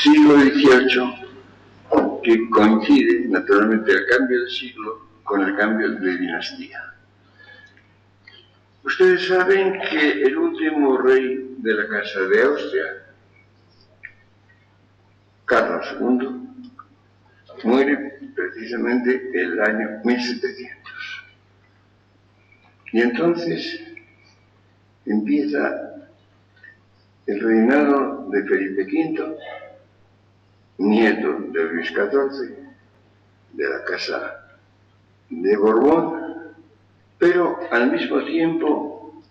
siglo XVIII, que coincide naturalmente el cambio de siglo con el cambio de dinastía. Ustedes saben que el último rey de la Casa de Austria, Carlos II, muere precisamente el año 1700. Y entonces empieza el reinado de Felipe V, nieto de Luis XIV, de la Casa de Borbón, pero al mismo tiempo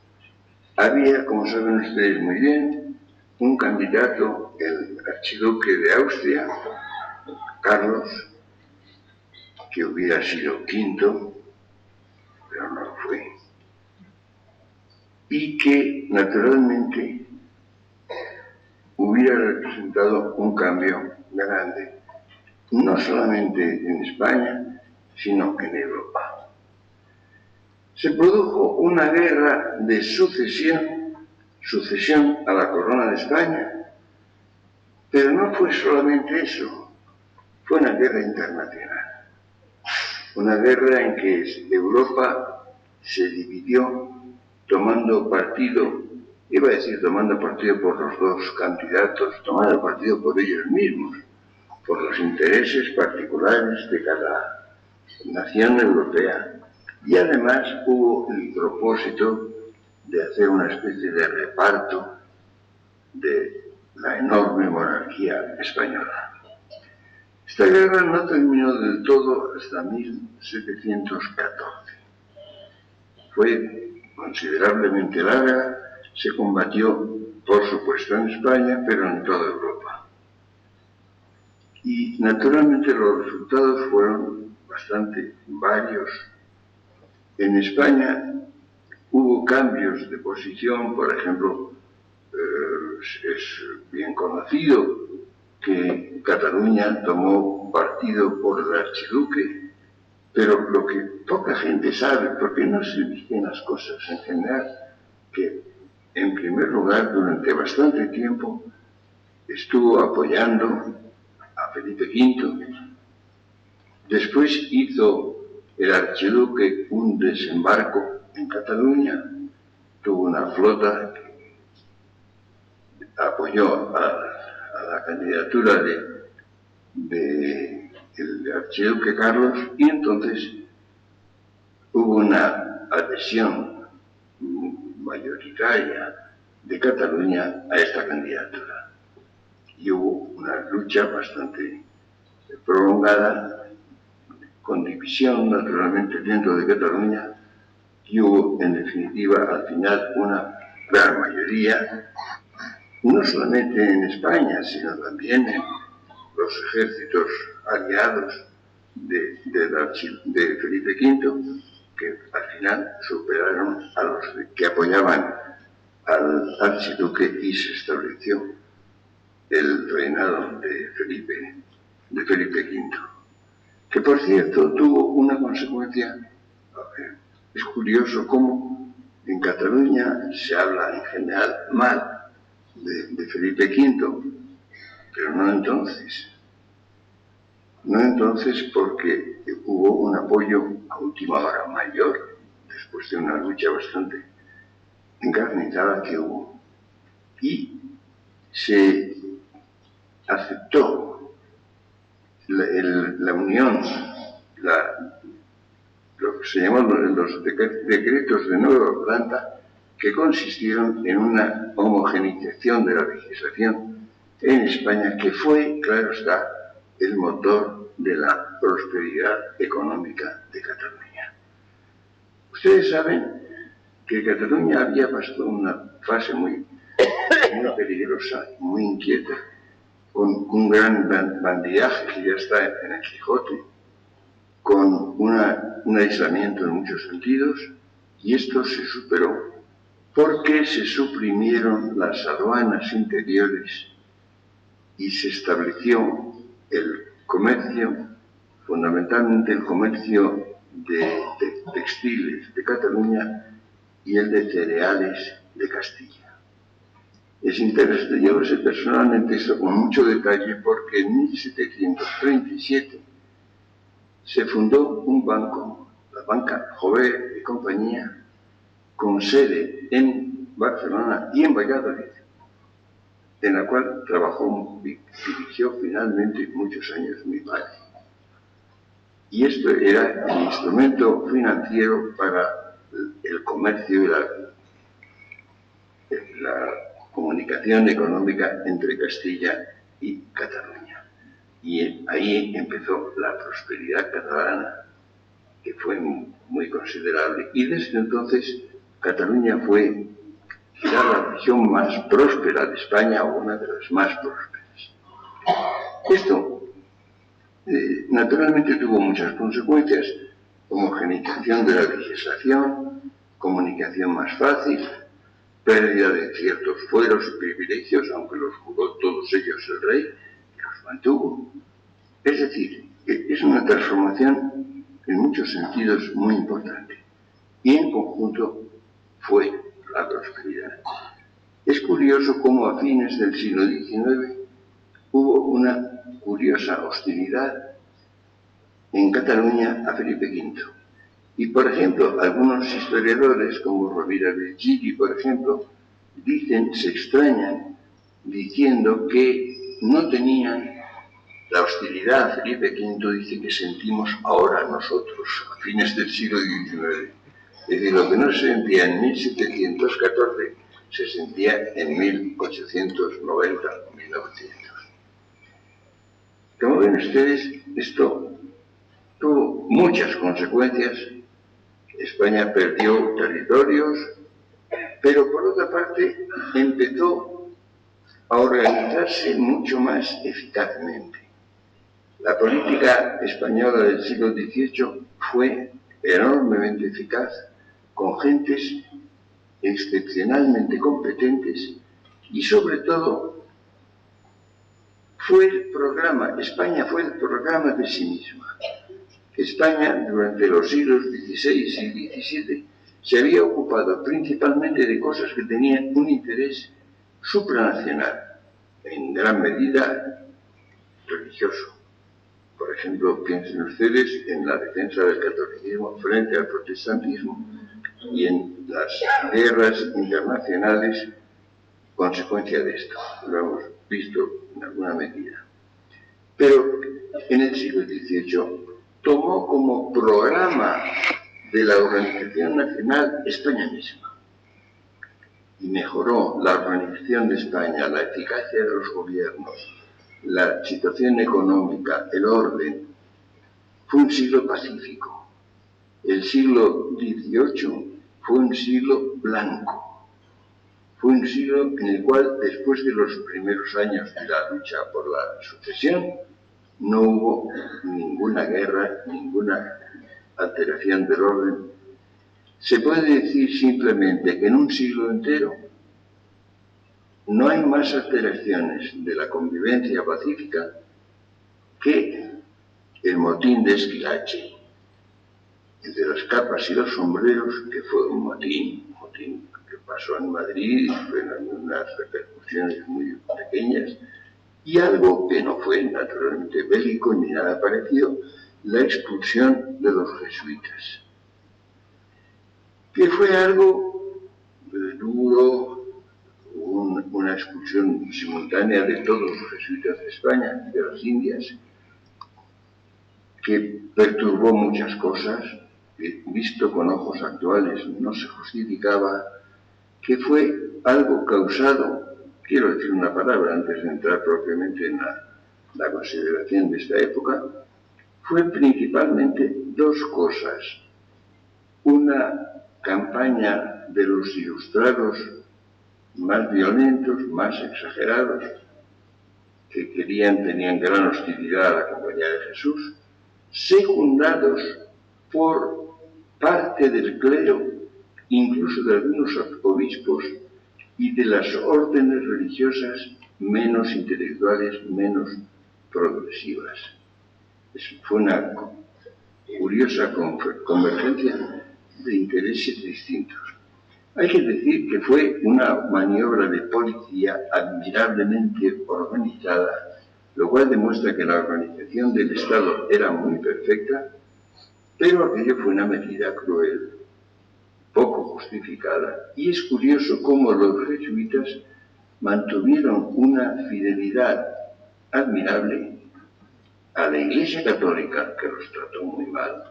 había, como saben ustedes muy bien, un candidato, el archiduque de Austria, Carlos, que hubiera sido quinto, pero no lo fue, y que naturalmente hubiera representado un cambio grande, no solamente en España, sino en Europa. Se produjo una guerra de sucesión a la corona de España, pero no fue solamente eso, fue una guerra internacional. Una guerra en que Europa se dividió tomando partido por los dos candidatos, tomando partido por ellos mismos, por los intereses particulares de cada nación europea. Y además hubo el propósito de hacer una especie de reparto de la enorme monarquía española. Esta guerra no terminó del todo hasta 1714. Fue considerablemente larga, se combatió, por supuesto, en España, pero en toda Europa. Y naturalmente los resultados fueron bastante varios. En España hubo cambios de posición, por ejemplo, es bien conocido que Cataluña tomó partido por el archiduque, pero lo que poca gente sabe, porque no se dicen las cosas en general, que en primer lugar durante bastante tiempo estuvo apoyando a Felipe V, después hizo el archiduque un desembarco en Cataluña, tuvo una flota que apoyó a la candidatura del archiduque Carlos, y entonces hubo una adhesión mayoritaria de Cataluña a esta candidatura. Y hubo una lucha bastante prolongada, con división naturalmente dentro de Cataluña, y hubo en definitiva al final una gran mayoría, no solamente en España, sino también en los ejércitos aliados de Felipe V, que al final superaron a los que apoyaban al archiduque, y se estableció el reinado de Felipe V, que por cierto tuvo una consecuencia. Es curioso cómo en Cataluña se habla en general mal de Felipe V, pero no entonces. No entonces, porque hubo un apoyo a última hora mayor, después de una lucha bastante encarnizada que hubo, y se aceptó la unión, lo que se llaman los decretos de Nueva Planta, que consistieron en una homogeneización de la legislación en España, que fue, claro está, el motor de la prosperidad económica de Cataluña. Ustedes saben que Cataluña había pasado una fase muy peligrosa, muy inquieta, con un gran bandidaje que ya está en el Quijote, con un aislamiento en muchos sentidos, y esto se superó porque se suprimieron las aduanas interiores y se estableció el comercio, fundamentalmente el comercio de textiles de Cataluña y el de cereales de Castilla. Es interesante, yo lo sé personalmente esto con mucho detalle, porque en 1737 se fundó un banco, la Banca Jover y Compañía, con sede en Barcelona y en Valladolid, en la cual dirigió finalmente muchos años mi padre. Y esto era el instrumento financiero para el comercio y la comunicación económica entre Castilla y Cataluña. Y ahí empezó la prosperidad catalana, que fue muy considerable. Y desde entonces Cataluña fue quizá la región más próspera de España, o una de las más prósperas. Esto naturalmente tuvo muchas consecuencias: homogeneización de la legislación, comunicación más fácil, pérdida de ciertos fueros y privilegios, aunque los juró todos ellos el rey, que los mantuvo. Es decir, es una transformación en muchos sentidos muy importante, y en conjunto fue la prosperidad. Es curioso cómo a fines del siglo XIX hubo una curiosa hostilidad en Cataluña a Felipe V. Y, por ejemplo, algunos historiadores, como Rovira Virgili, por ejemplo, se extrañan diciendo que no tenían la hostilidad a Felipe V, dice, que sentimos ahora nosotros, a fines del siglo XIX. Es decir, lo que no se sentía en 1714 se sentía en 1890 o 1900. Como ven ustedes, esto tuvo muchas consecuencias. España perdió territorios, pero por otra parte empezó a organizarse mucho más eficazmente. La política española del siglo XVIII fue enormemente eficaz, con gentes excepcionalmente competentes, y sobre todo España fue el programa de sí misma. España, durante los siglos XVI y XVII, se había ocupado principalmente de cosas que tenían un interés supranacional, en gran medida religioso. Por ejemplo, piensen ustedes en la defensa del catolicismo frente al protestantismo y en las guerras internacionales consecuencia de esto. Lo hemos visto en alguna medida. Pero en el siglo XVIII tomó como programa de la organización nacional España misma, y mejoró la organización de España, la eficacia de los gobiernos, la situación económica, el orden. Fue un siglo pacífico. El siglo XVIII fue un siglo blanco. Fue un siglo en el cual, después de los primeros años de la lucha por la sucesión, no hubo ninguna guerra, ninguna alteración del orden. Se puede decir simplemente que en un siglo entero no hay más alteraciones de la convivencia pacífica que el motín de Esquilache, el de las capas y los sombreros, que fue un motín que pasó en Madrid y fue en unas repercusiones muy pequeñas, y algo que no fue naturalmente bélico ni nada parecido, la expulsión de los jesuitas, que fue algo duro, una expulsión simultánea de todos los jesuitas de España y de las Indias, que perturbó muchas cosas, que visto con ojos actuales no se justificaba, que fue algo causado, quiero decir una palabra antes de entrar propiamente en la consideración de esta época, fue principalmente dos cosas: una campaña de los ilustrados más violentos, más exagerados, que tenían gran hostilidad a la Compañía de Jesús, secundados por parte del clero, incluso de algunos obispos y de las órdenes religiosas menos intelectuales, menos progresivas. Fue una curiosa convergencia de intereses distintos. Hay que decir que fue una maniobra de policía admirablemente organizada, lo cual demuestra que la organización del Estado era muy perfecta, pero aquello fue una medida cruel, poco justificada, y es curioso cómo los jesuitas mantuvieron una fidelidad admirable a la Iglesia Católica, que los trató muy mal,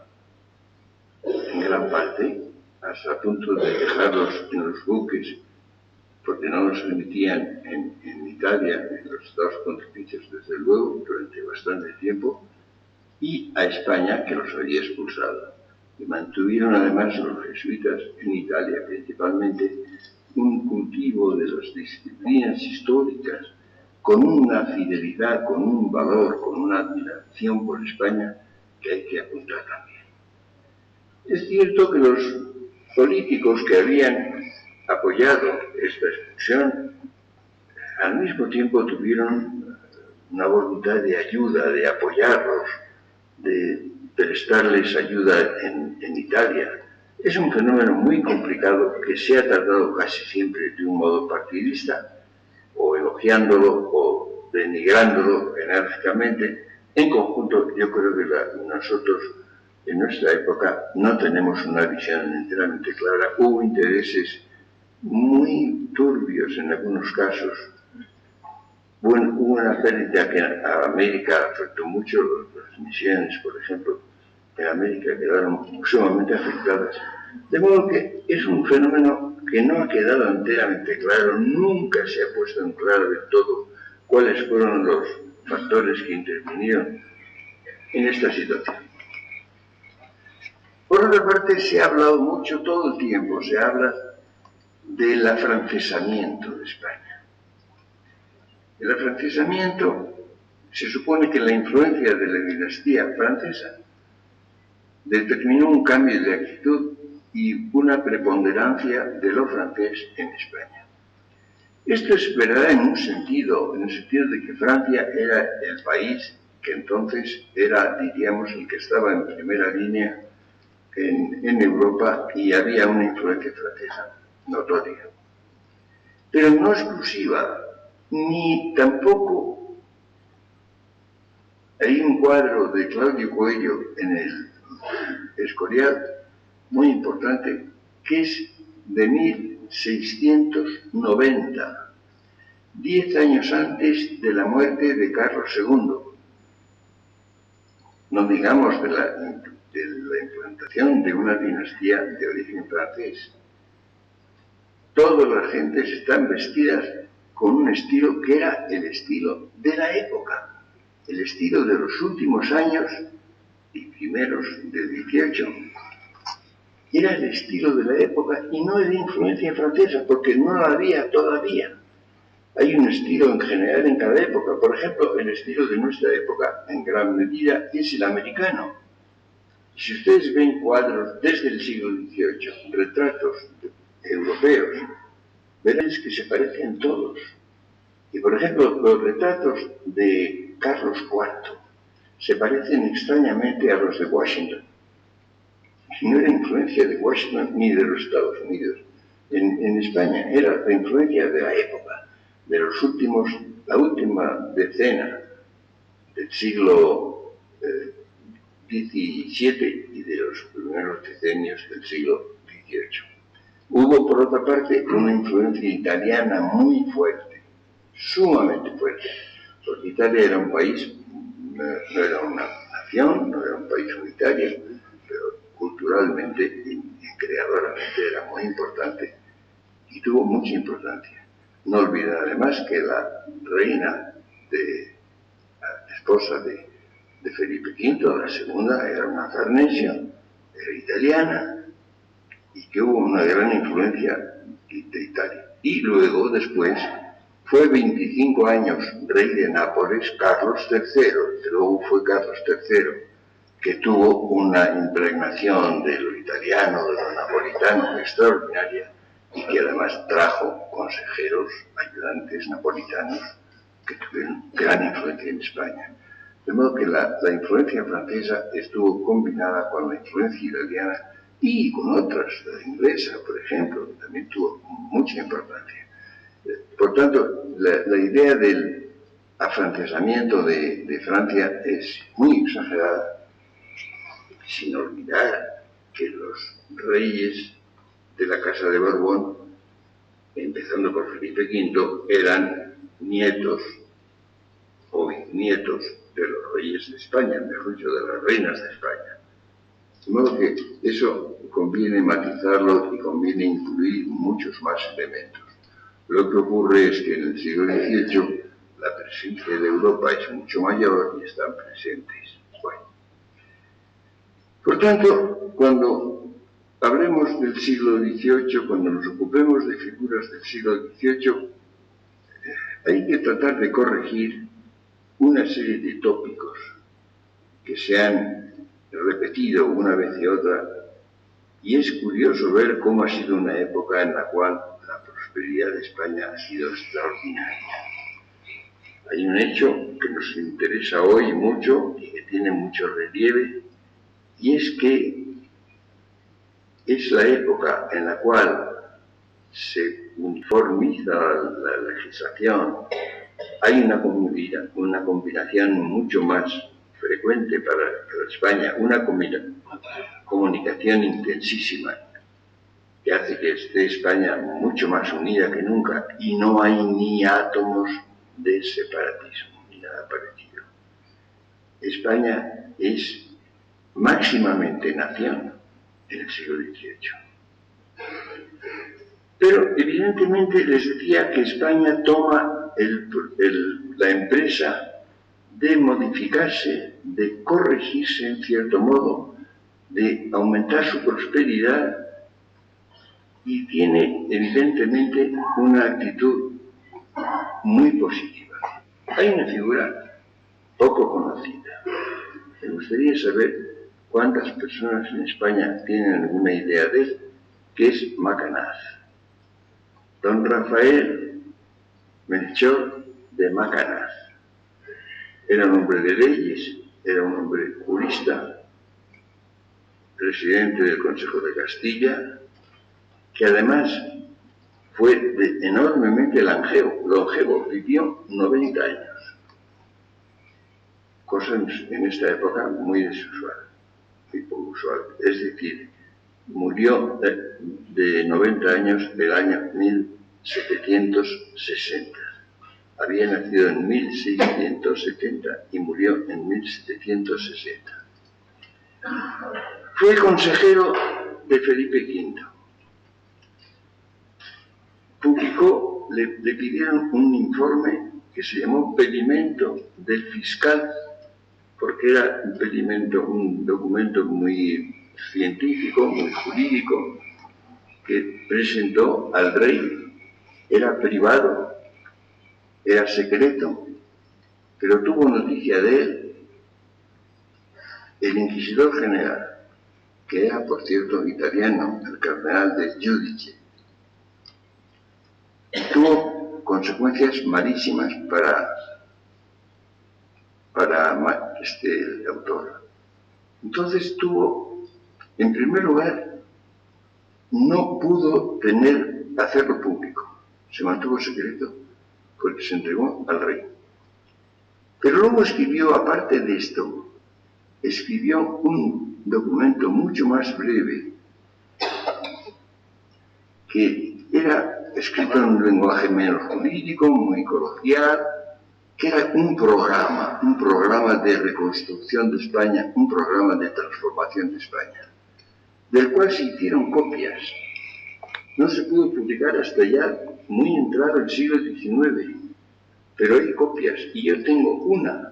en gran parte, hasta el punto de dejarlos en los buques, porque no los permitían en Italia, en los Estados Pontificios, desde luego, durante bastante tiempo, y a España, que los había expulsado. Y mantuvieron además los jesuitas en Italia, principalmente, un cultivo de las disciplinas históricas, con una fidelidad, con un valor, con una admiración por España, que hay que apuntar también. Es cierto que los políticos que habían apoyado esta expulsión, al mismo tiempo tuvieron una voluntad de ayuda, de apoyarlos, de prestarles ayuda en Italia. Es un fenómeno muy complicado que se ha tratado casi siempre de un modo partidista, o elogiándolo o denigrándolo enérgicamente. En conjunto, yo creo que nosotros en nuestra época no tenemos una visión enteramente clara. Hubo intereses muy turbios en algunos casos. Hubo una pérdida que a América afectó mucho, las misiones, por ejemplo, en América quedaron sumamente afectadas. De modo que es un fenómeno que no ha quedado enteramente claro, nunca se ha puesto en claro del todo cuáles fueron los factores que intervinieron en esta situación. Por otra parte, se ha hablado mucho, todo el tiempo se habla del afrancesamiento de España. El afrancesamiento se supone que la influencia de la dinastía francesa determinó un cambio de actitud y una preponderancia de lo francés en España. Esto es verdad en un sentido de que Francia era el país que entonces era, diríamos, el que estaba en primera línea en Europa, y había una influencia francesa notoria. Pero no exclusiva, ni tampoco hay un cuadro de Claudio Coello en el Escorial muy importante, que es de 1690, 10 años antes de la muerte de Carlos II. No digamos de la implantación de una dinastía de origen francés. Todas las gentes están vestidas con un estilo que era el estilo de la época, el estilo de los últimos años y primeros del XVIII. Era el estilo de la época y no de influencia francesa, porque no la había todavía. Hay un estilo en general en cada época. Por ejemplo, el estilo de nuestra época, en gran medida, es el americano. Si ustedes ven cuadros desde el siglo XVIII, retratos europeos, verán que se parecen todos. Y, por ejemplo, los retratos de Carlos IV se parecen extrañamente a los de Washington. No era influencia de Washington ni de los Estados Unidos. En España era la influencia de la época, de los últimos, la última decena del siglo XVII y de los primeros decenios del siglo XVIII. Hubo, por otra parte, una influencia italiana muy fuerte, sumamente fuerte, porque Italia era un país, no era una nación, no era un país unitario, pero culturalmente y creadoramente era muy importante y tuvo mucha importancia. No olviden además que la reina, la esposa de Felipe V, la segunda, era una farnesio, era italiana, y que hubo una gran influencia de Italia. Y luego, después, fue 25 años rey de Nápoles Carlos III, luego fue Carlos III, que tuvo una impregnación de lo italiano, de lo napolitano extraordinaria, y que además trajo consejeros, ayudantes napolitanos, que tuvieron gran influencia en España. De modo que la influencia francesa estuvo combinada con la influencia italiana y con otras, la inglesa, por ejemplo, que también tuvo mucha importancia. Por tanto, la idea del afrancesamiento de Francia es muy exagerada, sin olvidar que los reyes de la Casa de Borbón, empezando por Felipe V, eran nietos o bisnietos de los reyes de España, mejor dicho, de las reinas de España. De modo que eso conviene matizarlo y conviene incluir muchos más elementos. Lo que ocurre es que en el siglo XVIII la presencia de Europa es mucho mayor y están presentes. Bueno. Por tanto, cuando hablemos del siglo XVIII, cuando nos ocupemos de figuras del siglo XVIII, hay que tratar de corregir una serie de tópicos que se han repetido una vez y otra, y es curioso ver cómo ha sido una época en la cual la prosperidad de España ha sido extraordinaria. Hay un hecho que nos interesa hoy mucho y que tiene mucho relieve, y es que es la época en la cual se uniformiza la legislación, hay una combinación mucho más frecuente para España, una comunicación intensísima que hace que esté España mucho más unida que nunca y no hay ni átomos de separatismo ni nada parecido. España es máximamente nación en el siglo XVIII. Pero evidentemente les decía que España toma la empresa de modificarse, de corregirse en cierto modo, de aumentar su prosperidad y tiene evidentemente una actitud muy positiva. Hay una figura poco conocida. Me gustaría saber cuántas personas en España tienen alguna idea de él, que es Macanaz. Don Rafael Melchor de Macanaz. Era un hombre de leyes, era un hombre jurista, presidente del Consejo de Castilla, que además fue enormemente longevo, vivió 90 años, cosa en esta época muy desusual, muy poco usual. Es decir, murió de 90 años el año 1760. Había nacido en 1670 y murió en 1760. Fue consejero de Felipe V. Le pidieron un informe que se llamó Pedimento del Fiscal, porque era un documento muy científico, muy jurídico, que presentó al rey. Era privado, era secreto, pero tuvo noticia de él el inquisidor general, que era, por cierto, italiano, el cardenal de Giudice. Tuvo consecuencias malísimas para el autor. Entonces en primer lugar, no pudo hacerlo público, se mantuvo secreto, porque se entregó al rey. Pero luego escribió, aparte de esto, escribió un documento mucho más breve, que era escrito en un lenguaje menos jurídico, muy coloquial, que era un programa de reconstrucción de España, un programa de transformación de España, del cual se hicieron copias. No se pudo publicar hasta ya muy entrado el siglo XIX, pero hay copias, y yo tengo una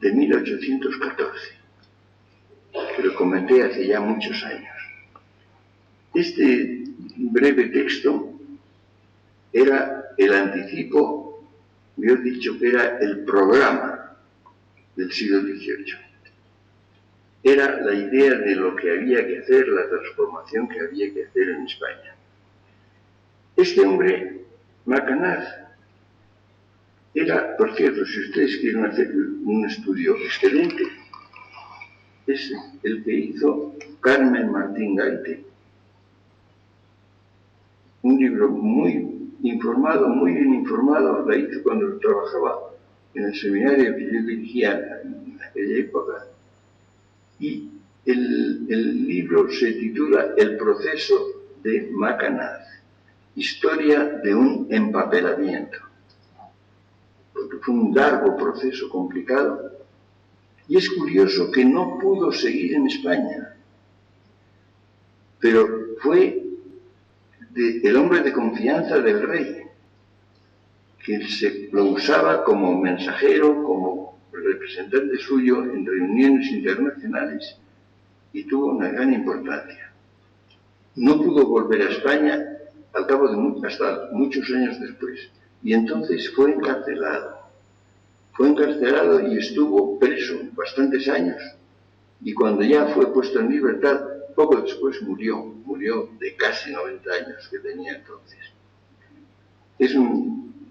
de 1814, que lo comenté hace ya muchos años. Este breve texto era el anticipo, me he dicho que era el programa del siglo XVIII. Era la idea de lo que había que hacer, la transformación que había que hacer en España. Este hombre, Macanaz, era, por cierto, si ustedes quieren hacer un estudio excelente, es el que hizo Carmen Martín Gaite. Un libro muy informado, muy bien informado, la hizo cuando trabajaba en el seminario que yo dirigía en aquella época. Y el libro se titula El proceso de Macanaz, historia de un empapelamiento, porque fue un largo proceso complicado. Y es curioso que no pudo seguir en España, pero fue el hombre de confianza del rey, que lo usaba como mensajero, como representante suyo en reuniones internacionales, y tuvo una gran importancia. No pudo volver a España al cabo de hasta muchos años después, y entonces fue encarcelado. Fue encarcelado y estuvo preso bastantes años, y cuando ya fue puesto en libertad, poco después murió de casi 90 años que tenía entonces. Es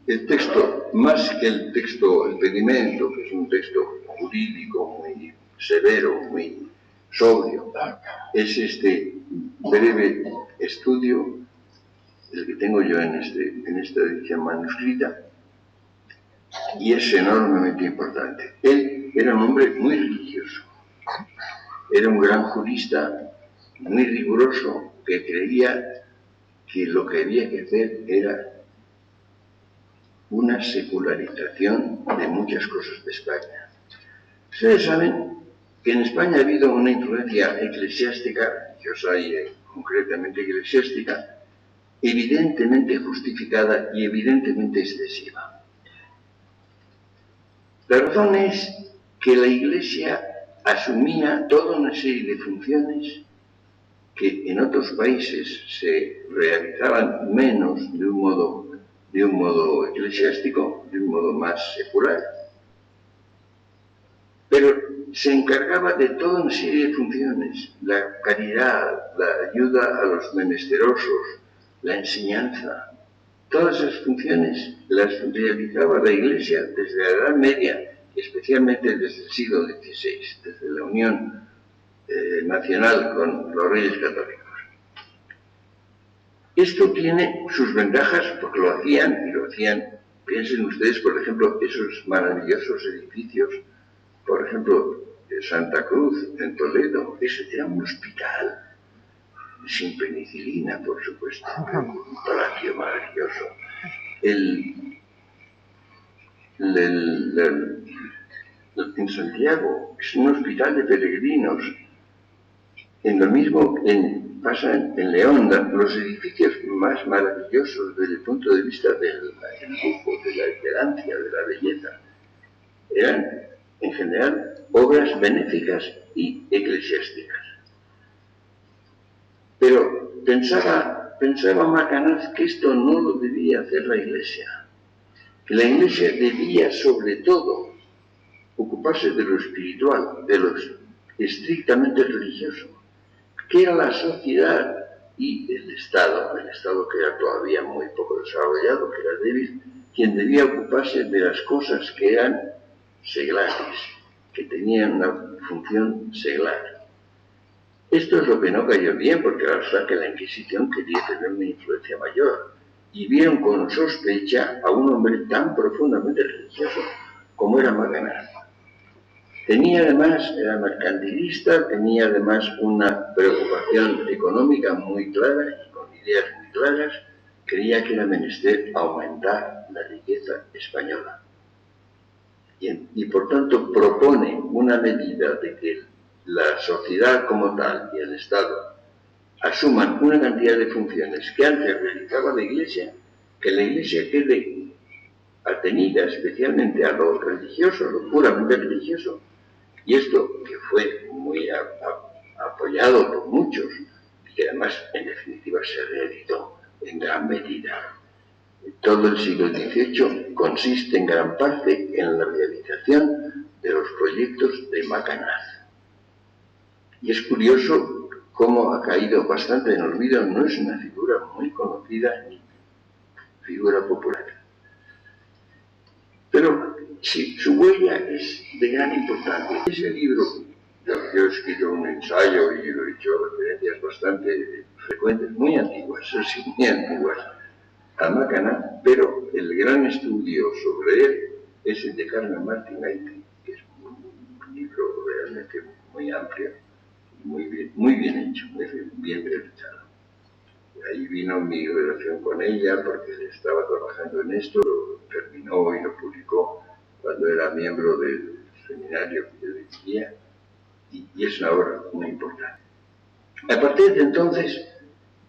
el texto, más que el pedimento, que es un texto jurídico muy severo, muy sobrio, es este breve estudio, el que tengo yo en esta edición manuscrita, y es enormemente importante. Él era un hombre muy religioso, era un gran jurista, muy riguroso, que creía que lo que había que hacer era una secularización de muchas cosas de España. Ustedes saben que en España ha habido una influencia eclesiástica, religiosa y concretamente eclesiástica, evidentemente justificada y evidentemente excesiva. La razón es que la Iglesia asumía toda una serie de funciones que en otros países se realizaban menos de un modo eclesiástico, de un modo más secular. Pero se encargaba de toda una serie de funciones: la caridad, la ayuda a los menesterosos, la enseñanza. Todas esas funciones las realizaba la Iglesia desde la Edad Media, especialmente desde el siglo XVI, desde la unión nacional con los reyes católicos. Esto tiene sus ventajas porque lo hacían, piensen ustedes, por ejemplo, esos maravillosos edificios, por ejemplo, Santa Cruz en Toledo. Ese era un hospital sin penicilina, por supuesto, un palacio maravilloso. En Santiago es un hospital de peregrinos. En lo mismo pasa en León. Los edificios más maravillosos desde el punto de vista del lujo, de la elegancia, de la belleza, eran en general obras benéficas y eclesiásticas. Pero pensaba Macanaz que esto no lo debía hacer la Iglesia, que la Iglesia debía sobre todo ocuparse de lo espiritual, de lo estrictamente religioso, que era la sociedad y el Estado que era todavía muy poco desarrollado, que era débil, quien debía ocuparse de las cosas que eran seglares, que tenían una función seglar. Esto es lo que no cayó bien, porque hasta que la Inquisición quería tener una influencia mayor, y vieron con sospecha a un hombre tan profundamente religioso como era Macanaz. Era mercantilista, tenía además una preocupación económica muy clara y con ideas muy claras. Creía que era menester aumentar la riqueza española. Y por tanto propone una medida de que la sociedad como tal y el Estado asuman una cantidad de funciones que antes realizaba la Iglesia, que la Iglesia quede atenida especialmente a lo religioso, lo puramente religioso. Y esto, que fue muy apoyado por muchos, y que además en definitiva se realizó en gran medida. Todo el siglo XVIII consiste en gran parte en la realización de los proyectos de Macanaz. Y es curioso cómo ha caído bastante en olvido. No es una figura muy conocida ni figura popular. Pero sí, su huella es de gran importancia. Ese libro Yo he escrito un ensayo y lo he hecho referencias bastante frecuentes, muy antiguas, eso sí, muy antiguas, a Macaná, pero el gran estudio sobre él es el de Carmen Martín Haití, que es un libro realmente muy amplio, muy bien hecho, muy bien realizado. Ahí vino mi relación con ella porque estaba trabajando en esto, lo terminó y lo publicó cuando era miembro del seminario que yo dirigía, y es una obra muy importante. A partir de entonces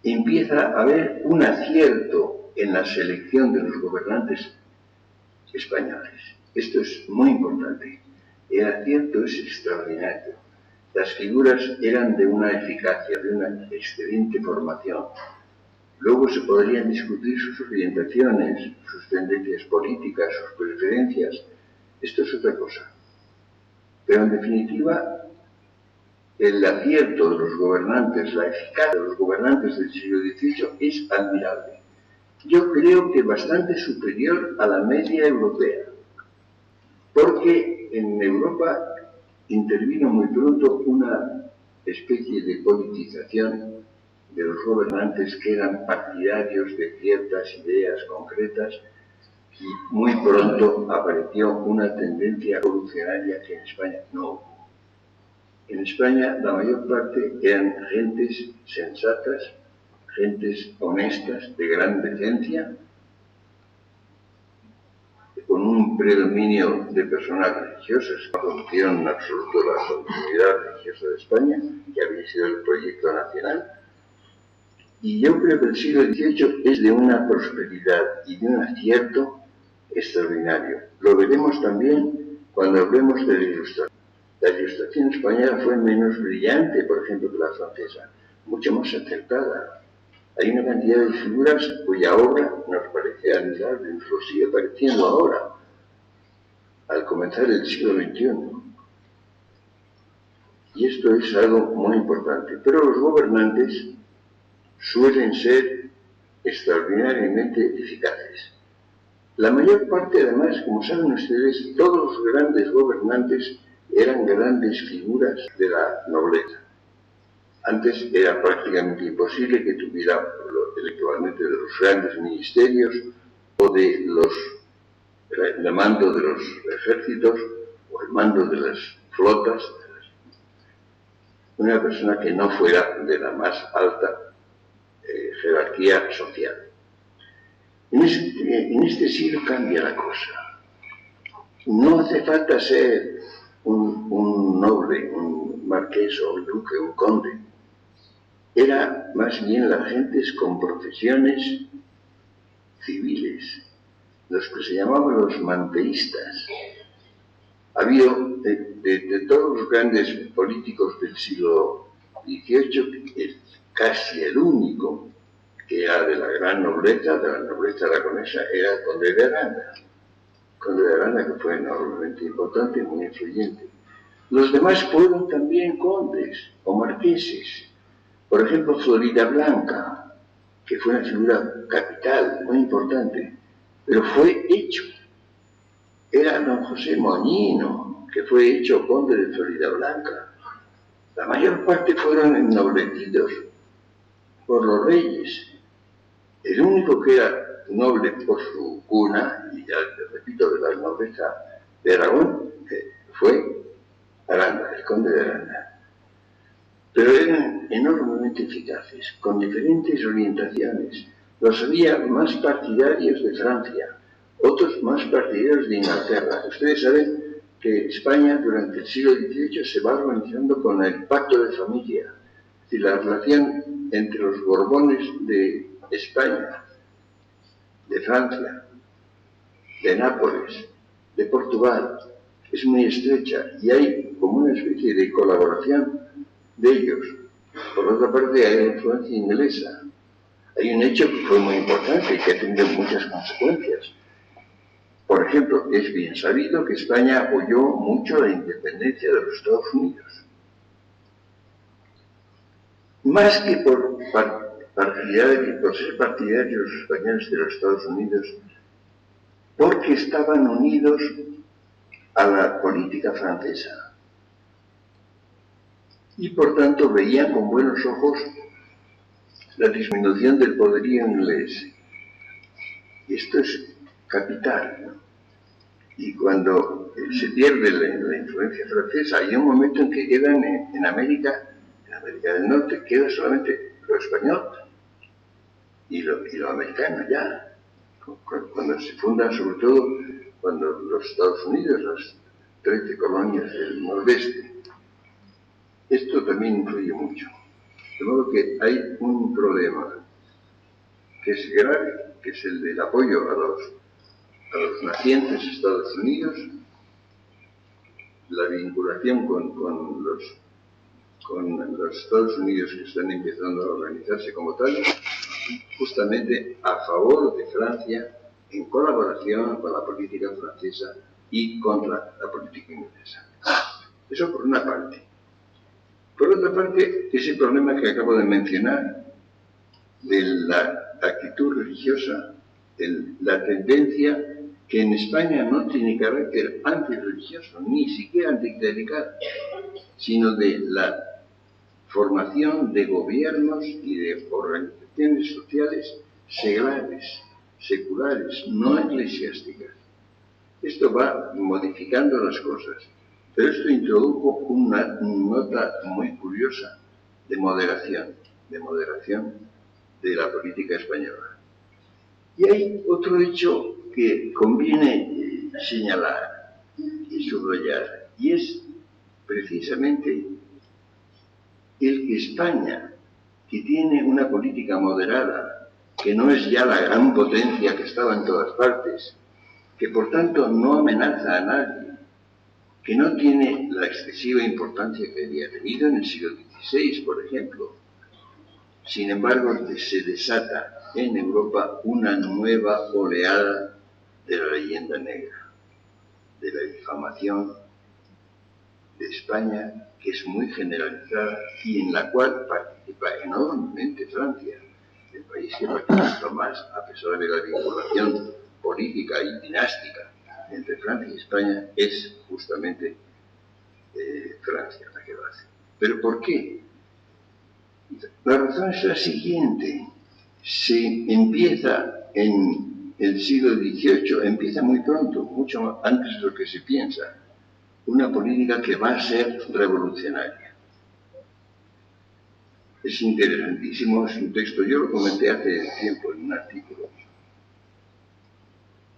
empieza a haber un acierto en la selección de los gobernantes españoles. Esto es muy importante. El acierto es extraordinario. Las figuras eran de una eficacia, de una excelente formación. Luego se podrían discutir sus orientaciones, sus tendencias políticas, sus preferencias. Esto es otra cosa. Pero en definitiva, el acierto de los gobernantes, la eficacia de los gobernantes del siglo XVIII es admirable. Yo creo que bastante superior a la media europea, porque en Europa intervino muy pronto una especie de politización de los gobernantes que eran partidarios de ciertas ideas concretas, y muy pronto apareció una tendencia revolucionaria que en España no hubo. En España la mayor parte eran gentes sensatas, gentes honestas, de gran decencia, con un predominio de personas religiosas que conocieron en absoluto la continuidad religiosa de España, que había sido el proyecto nacional. Y yo creo que el siglo XVIII es de una prosperidad y de un acierto extraordinario. Lo veremos también cuando hablemos de la Ilustración. La Ilustración española fue menos brillante, por ejemplo, que la francesa, mucho más acertada. Hay una cantidad de figuras cuya obra nos parece admirable, nos lo sigue pareciendo ahora, al comenzar el siglo XXI. Y esto es algo muy importante. Pero los gobernantes suelen ser extraordinariamente eficaces. La mayor parte, además, como saben ustedes, todos los grandes gobernantes eran grandes figuras de la nobleza. Antes era prácticamente imposible que tuviera el equivalente de los grandes ministerios o de el mando de los ejércitos o el mando de las flotas, una persona que no fuera de la más alta jerarquía social. En este siglo cambia la cosa. No hace falta ser un noble, un marqués o un duque, un conde. Era más bien las gentes con profesiones civiles, los que se llamaban los manteístas. Había de todos los grandes políticos del siglo XVIII, casi el único que era de la gran nobleza, de la nobleza aragonesa, era el conde de Aranda. El conde de Aranda, que fue enormemente importante, muy influyente. Los demás fueron también condes o marqueses. Por ejemplo, Floridablanca, que fue una figura capital, muy importante, pero fue hecho. Era don José Moñino, que fue hecho conde de Floridablanca. La mayor parte fueron ennoblecidos por los reyes. El único que era noble por su cuna, y ya repito, de la nobleza de Aragón, fue Aranda, el conde de Aranda. Pero eran enormemente eficaces, con diferentes orientaciones. Los había más partidarios de Francia, otros más partidarios de Inglaterra. Ustedes saben que España durante el siglo XVIII se va organizando con el pacto de familia, es decir, la relación entre los Borbones de España, de Francia, de Nápoles, de Portugal, es muy estrecha y hay como una especie de colaboración de ellos. Por otra parte, hay influencia inglesa. Hay un hecho que fue muy importante y que ha tenido muchas consecuencias. Por ejemplo, es bien sabido que España apoyó mucho la independencia de los Estados Unidos. Más que por ser partidarios los españoles de los Estados Unidos, porque estaban unidos a la política francesa. y por tanto veían con buenos ojos la disminución del poderío inglés. Y esto es capital, ¿no? Y cuando se pierde la influencia francesa, hay un momento en que quedan en América del Norte, queda solamente lo español y lo americano ya. Cuando se fundan, sobre todo, cuando los Estados Unidos, las 13 colonias del nordeste, esto también influye mucho. De modo que hay un problema que es grave, que es el del apoyo a los nacientes Estados Unidos, la vinculación con los Estados Unidos que están empezando a organizarse como tal, justamente a favor de Francia, en colaboración con la política francesa y contra la política inglesa. Eso por una parte. Por otra parte, ese problema que acabo de mencionar, de la actitud religiosa, la tendencia que en España no tiene carácter antirreligioso, ni siquiera anticlerical, sino de la formación de gobiernos y de organizaciones sociales seculares, no eclesiásticas. Esto va modificando las cosas, pero esto introdujo una nota muy curiosa de moderación de la política española. Y hay otro hecho que conviene señalar y subrayar, y es precisamente el que España, que tiene una política moderada, que no es ya la gran potencia que estaba en todas partes, que por tanto no amenaza a nadie, que no tiene la excesiva importancia que había tenido en el siglo XVI, por ejemplo. Sin embargo, se desata en Europa una nueva oleada de la leyenda negra, de la difamación de España, que es muy generalizada y en la cual participa enormemente Francia, el país que participa más, a pesar de la vinculación política y dinástica entre Francia y España, es justamente Francia la que lo hace. ¿Pero por qué? La razón es la siguiente. Se empieza en el siglo XVIII, empieza muy pronto, mucho antes de lo que se piensa, una política que va a ser revolucionaria. Es interesantísimo, es un texto, yo lo comenté hace tiempo en un artículo.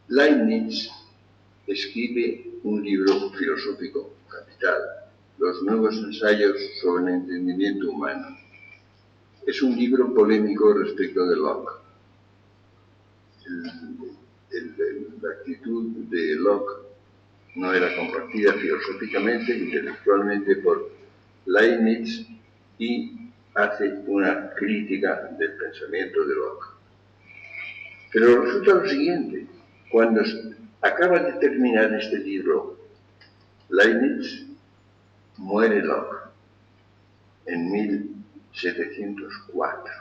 Leibniz escribe un libro filosófico capital, Los nuevos ensayos sobre el entendimiento humano. Es un libro polémico respecto de Locke. La actitud de Locke no era compartida filosóficamente, intelectualmente por Leibniz, y hace una crítica del pensamiento de Locke. Pero resulta lo siguiente: cuando acaba de terminar este libro Leibniz, muere Locke en 1704.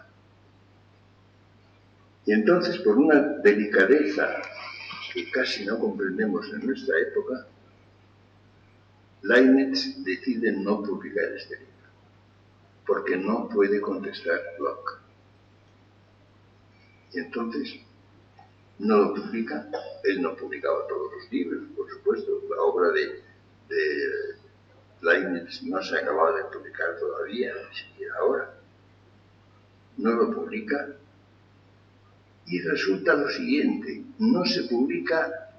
Y entonces, por una delicadeza que casi no comprendemos en nuestra época, Leibniz decide no publicar este libro, porque no puede contestar Locke. Y entonces no lo publica. Él no publicaba todos los libros, por supuesto. La obra de Leibniz no se acababa de publicar todavía, ni siquiera ahora. No lo publica y resulta lo siguiente: no se publica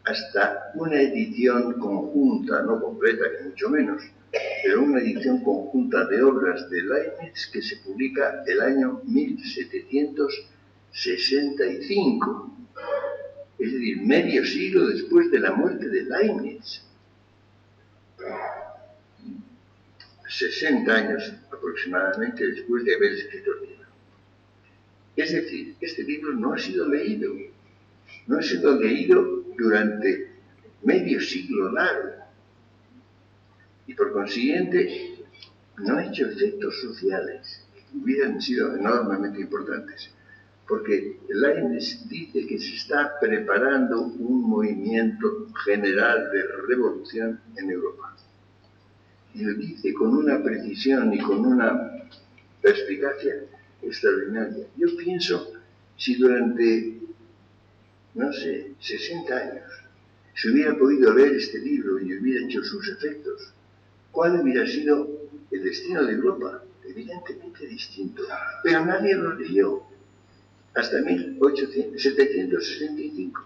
hasta una edición conjunta, no completa ni mucho menos, pero una edición conjunta de obras de Leibniz que se publica el año 1765. Es decir, medio siglo después de la muerte de Leibniz. 60 años aproximadamente después de haber escrito el libro. Es decir, este libro no ha sido leído. No ha sido leído durante medio siglo largo. Y por consiguiente, no ha hecho efectos sociales que hubieran sido enormemente importantes. Porque Leibniz dice que se está preparando un movimiento general de revolución en Europa. y lo dice con una precisión y con una perspicacia extraordinaria. Yo pienso, si durante, no sé, 60 años se hubiera podido leer este libro y hubiera hecho sus efectos, ¿cuál hubiera sido el destino de Europa? Evidentemente distinto, pero nadie lo leyó hasta 1765.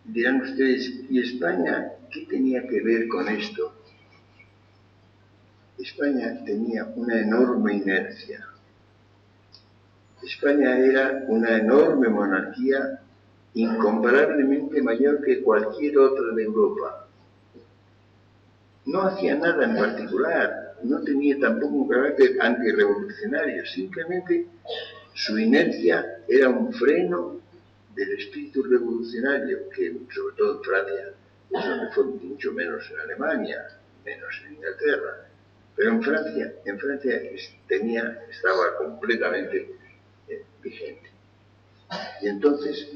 Dirán ustedes, ¿y España qué tenía que ver con esto? España tenía una enorme inercia. España era una enorme monarquía, incomparablemente mayor que cualquier otra de Europa. No hacía nada en particular, no tenía tampoco un carácter antirrevolucionario, simplemente su inercia era un freno del espíritu revolucionario, que sobre todo en Francia, es donde fue mucho menos en Alemania, menos en Inglaterra, pero en Francia estaba completamente vigente. Y entonces,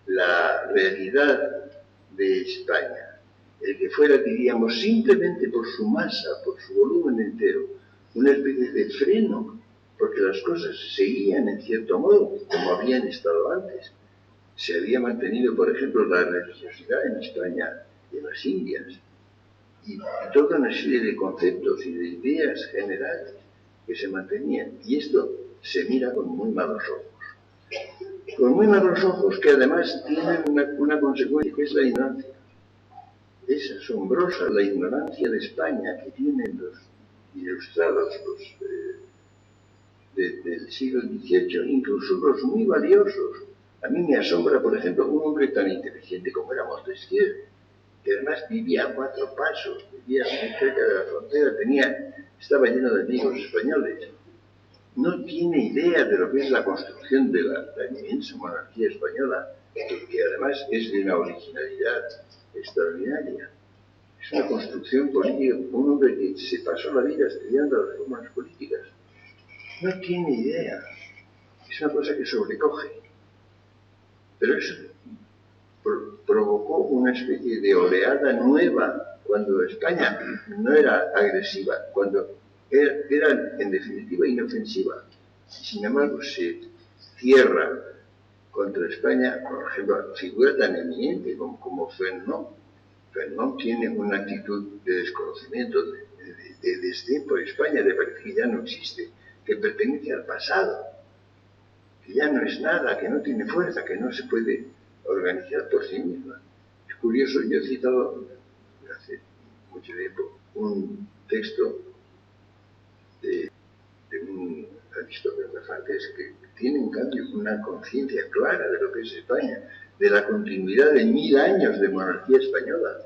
la realidad de España, el que fuera, diríamos, simplemente por su masa, por su volumen entero, una especie de freno, porque las cosas seguían en cierto modo como habían estado antes. Se había mantenido, por ejemplo, la religiosidad en España y en las Indias, y toda una serie de conceptos y de ideas generales que se mantenían. Y esto se mira con muy malos ojos. Con muy malos ojos, que además tienen una consecuencia, que es la ignorancia. Es asombrosa la ignorancia de España que tienen los ilustrados, del siglo XVIII, incluso los muy valiosos. A mí me asombra, por ejemplo, un hombre tan inteligente como era Montesquieu, que además vivía a 4 pasos, vivía muy cerca de la frontera, estaba lleno de amigos españoles. No tiene idea de lo que es la construcción de la inmensa monarquía española, que además es de una originalidad extraordinaria. Es una construcción política, un hombre que se pasó la vida estudiando las formas políticas. No tiene idea. Es una cosa que sobrecoge. Pero eso provocó una especie de oleada nueva cuando España no era agresiva, cuando era en definitiva inofensiva. Sin embargo, se cierra contra España, por ejemplo, figura tan eminente como Fernand. Fernand tiene una actitud de desconocimiento, de desdén por España, de parecer que ya no existe, que pertenece al pasado, que ya no es nada, que no tiene fuerza, que no se puede organizar por sí misma. Es curioso, yo he citado hace mucho tiempo un texto de un aristócrata francés que tiene en cambio una conciencia clara de lo que es España, de la continuidad de 1000 años de monarquía española.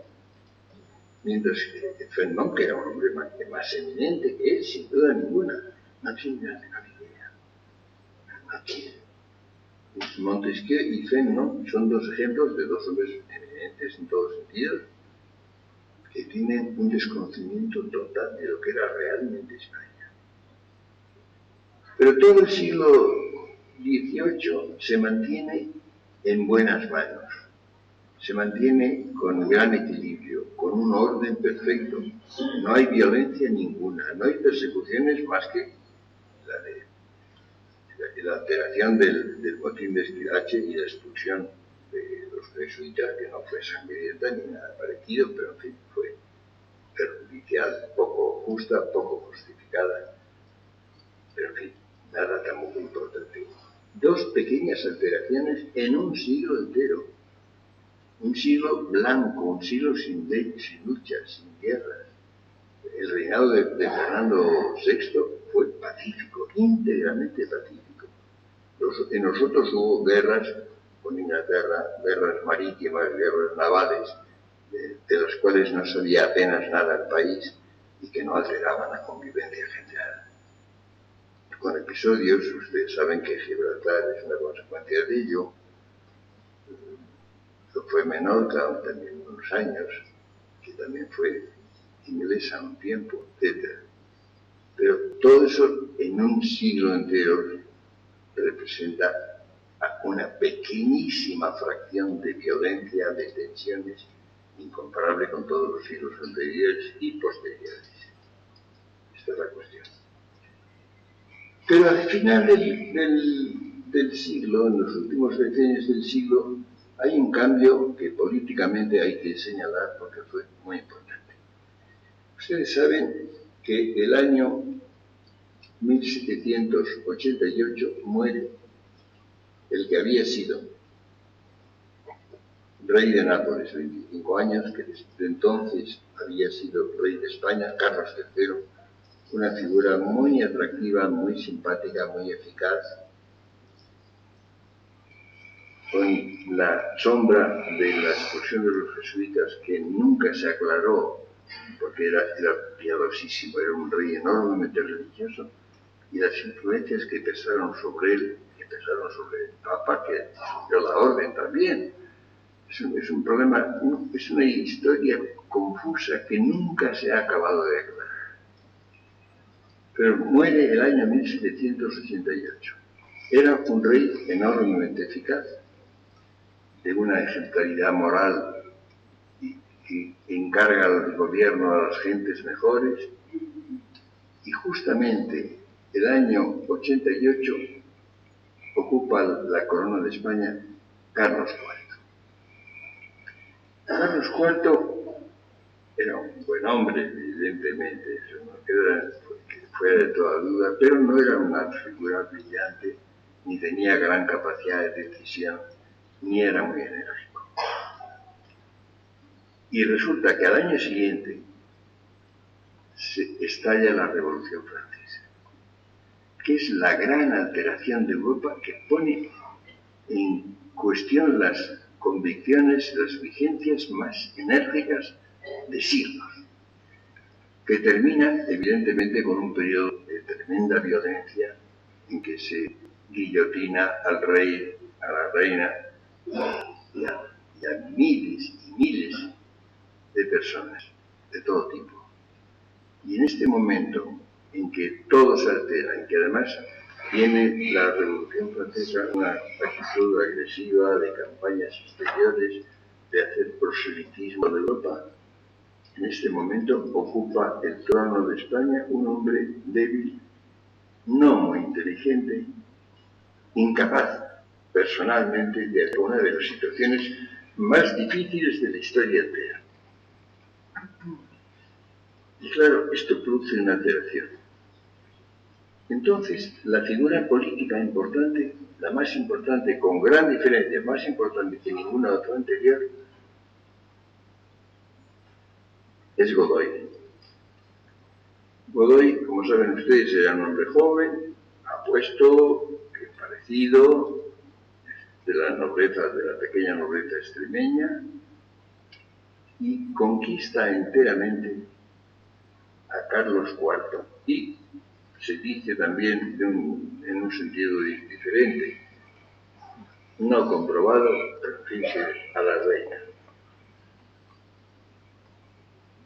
Mientras que Fernand, que era un hombre más eminente que él, sin duda ninguna, no tiene la menor idea. No tiene. Montesquieu y Fernand son dos ejemplos de dos hombres eminentes en todos sentidos, que tienen un desconocimiento total de lo que era realmente España. Pero todo el siglo XVIII se mantiene en buenas manos, se mantiene con gran equilibrio, con un orden perfecto. No hay violencia ninguna, no hay persecuciones más que la alteración del motín de Esquilache y la expulsión de los jesuitas, que no fue sangrienta ni nada parecido, pero en fin, fue perjudicial, poco justa, poco justificada, pero en fin, nada tampoco importante. Dos pequeñas alteraciones en un siglo entero. Un siglo blanco, un siglo sin luchas, sin guerras. El reinado de Fernando VI fue pacífico, íntegramente pacífico. En nosotros hubo guerras con Inglaterra, guerras marítimas, guerras navales, de las cuales no sabía apenas nada el país y que no alteraban la convivencia general. Con episodios, ustedes saben que Gibraltar es una consecuencia de ello. Fue Menorca también unos años, que también fue inglesa un tiempo, etc. Pero todo eso en un siglo entero representa una pequeñísima fracción de violencia, de tensiones incomparable con todos los siglos anteriores y posteriores. Esta es la cuestión. Pero al final del siglo, en los últimos decenios del siglo, hay un cambio que políticamente hay que señalar porque fue muy importante. Ustedes saben que el año 1788 muere el que había sido rey de Nápoles, 25 años, que desde entonces había sido rey de España, Carlos III, una figura muy atractiva, muy simpática, muy eficaz, con la sombra de la expulsión de los jesuitas que nunca se aclaró, porque era piadosísimo, era un rey enormemente religioso, y las influencias que pesaron sobre él, que pesaron sobre el Papa, que dio la orden también. Es un problema, es una historia confusa que nunca se ha acabado de aclarar. Pero muere el año 1788. Era un rey enormemente eficaz, de una ejemplaridad moral y encarga el gobierno a las gentes mejores, y justamente el año 88 ocupa la corona de España Carlos IV. Carlos IV era un buen hombre, evidentemente, eso no queda fuera de toda duda, pero no era una figura brillante, ni tenía gran capacidad de decisión, ni era muy enérgico. Y resulta que al año siguiente se estalla la Revolución Francesa, que es la gran alteración de Europa que pone en cuestión las convicciones, las vigencias más enérgicas de siglos, que termina evidentemente con un periodo de tremenda violencia en que se guillotina al rey, a la reina y a miles y miles de personas de todo tipo. Y en este momento en que todo se altera, en que además tiene la Revolución Francesa una actitud agresiva de campañas exteriores, de hacer proselitismo de Europa, en este momento ocupa el trono de España un hombre débil, no muy inteligente, incapaz personalmente de una de las situaciones más difíciles de la historia entera. Y claro, esto produce una alteración. Entonces, la figura política importante, la más importante, con gran diferencia, más importante que ninguna otra anterior, es Godoy. Godoy, como saben ustedes, era un hombre joven, apuesto, parecido, de la nobleza, de la pequeña nobleza extremeña, y conquista enteramente a Carlos IV, y se dice también en un sentido diferente, no comprobado, pero fíjense, a la reina.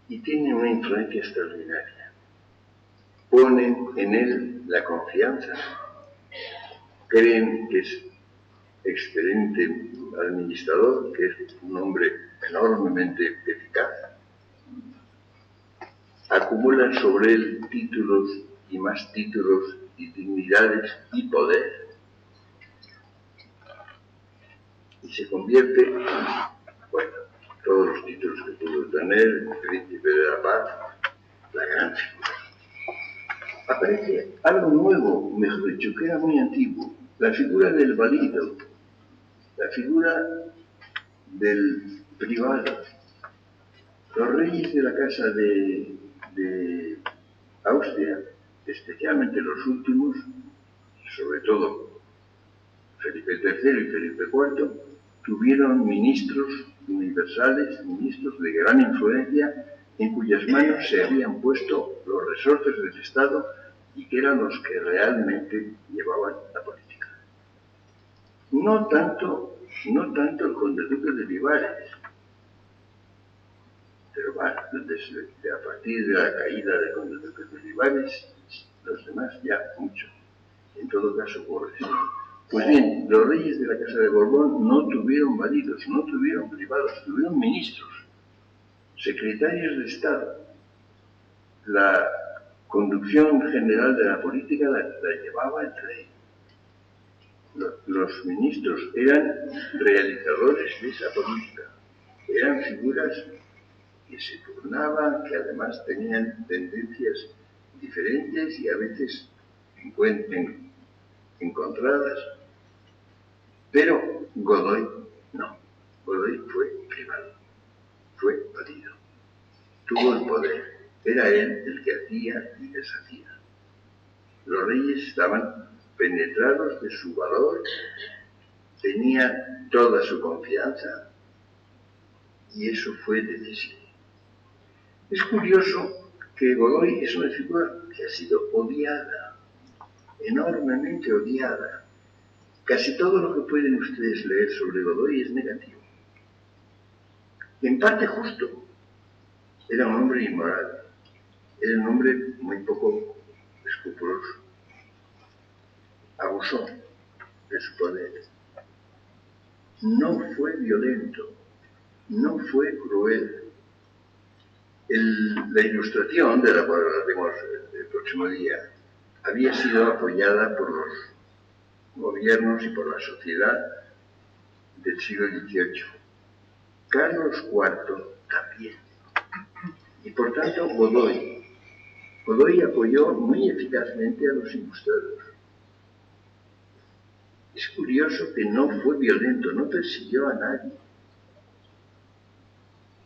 Y tiene una influencia extraordinaria. Ponen en él la confianza, creen que es excelente administrador, que es un hombre enormemente eficaz. Acumulan sobre él títulos y más títulos y dignidades y poder. Y se convierte, bueno, todos los títulos que pudo tener, el príncipe de la paz, la gran figura. Aparece algo nuevo, mejor dicho, que era muy antiguo, la figura del valido, la figura del privado. Los reyes de la casa de Austria, especialmente los últimos, sobre todo Felipe III y Felipe IV, tuvieron ministros universales, ministros de gran influencia, en cuyas manos se habían puesto los resortes del Estado y que eran los que realmente llevaban la política. No tanto el conde duque de Vivares, pero bueno, a partir de la caída del conde duque de Vivares, los demás ya mucho. En todo caso ocurre eso. Pues bien, los reyes de la Casa de Borbón no tuvieron validos, no tuvieron privados, tuvieron ministros. secretarios de Estado. La conducción general de la política la llevaba el rey. Los ministros eran realizadores de esa política. Eran figuras que se turnaban, que además tenían tendencias diferentes y a veces encontradas. Pero Godoy no. Godoy fue privado, fue valido. Tuvo el poder. Era él el que hacía y deshacía. Los reyes estaban penetrados de su valor, tenían toda su confianza y eso fue decisivo. Es curioso que Godoy es una figura que ha sido odiada, enormemente odiada. Casi todo lo que pueden ustedes leer sobre Godoy es negativo. En parte justo. Era un hombre inmoral. Era un hombre muy poco escrupuloso. Abusó de su poder. No fue violento. No fue cruel. La ilustración, de la cual hablaremos el próximo día, había sido apoyada por los gobiernos y por la sociedad del siglo XVIII. Carlos IV también. Y por tanto Godoy apoyó muy eficazmente a los ilustrados. Es curioso que no fue violento, no persiguió a nadie.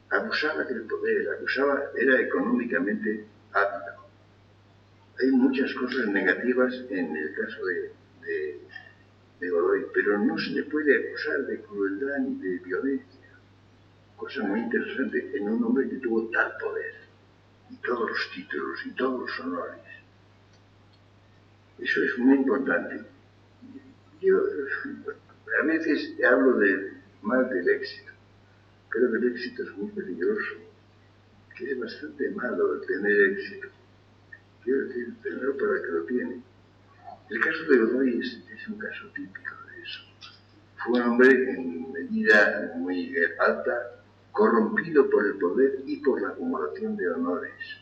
Abusaba del poder, era económicamente hábil. Hay muchas cosas negativas en el caso de Godoy, pero no se le puede acusar de crueldad ni de violencia. Cosa muy interesante en un hombre que tuvo tal poder, y todos los títulos y todos los honores. Eso es muy importante. Yo a veces hablo más del éxito. Creo que el éxito es muy peligroso, que es bastante malo el tener éxito. Quiero decir, tenerlo para el que lo tiene. El caso de Godoy es un caso típico de eso. Fue un hombre en medida muy alta, corrompido por el poder y por la acumulación de honores,